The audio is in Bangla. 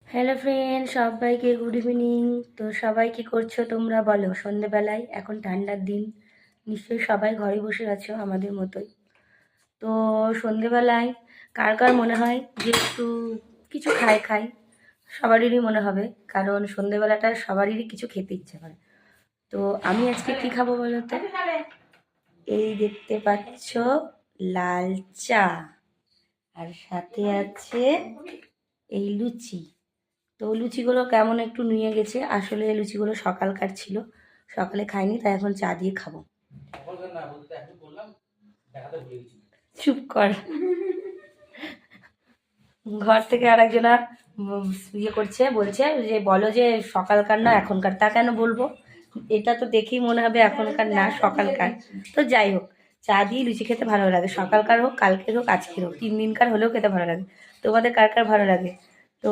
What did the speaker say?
হ্যালো ফ্রেন্ড, সবাইকে গুড ইভিনিং। তো সবাই কি করছো তোমরা বলো? সন্ধেবেলায় এখন ঠান্ডার দিন, নিশ্চয়ই সবাই ঘরে বসে আছো আমাদের মতোই। তো সন্ধেবেলায় কার কার মনে হয় যে একটু কিছু খাই খাই? সবারই মনে হবে, কারণ সন্ধেবেলাটা সবারই কিছু খেতে ইচ্ছে করে। তো আমি আজকে কি খাবো বলো তো? এই দেখতে পাচ্ছ, লাল চা, আর সাথে আছে এই লুচি। তো লুচিগুলো কেমন একটু নুয়ে গেছে, আসলে লুচিগুলো সকালকার ছিল, সকালে খাইনি, তাই এখন চা দিয়ে খাবো। চুপ কর। ঘর থেকে আরেকজনা ইয়ে করছে, বলছে যে বলো যে সকালকার না এখনকার। তা কেন বলবো? এটা তো দেখেই মনে হবে এখনকার না সকালকার। তো যাই হোক, চা দিয়ে লুচি খেতে ভালো লাগে, সকালকার হোক, কালকের হোক, আজকের হোক, 3 দিনকার হলেও খেতে ভালো লাগে। তোমাদের কার কার ভালো লাগে? তো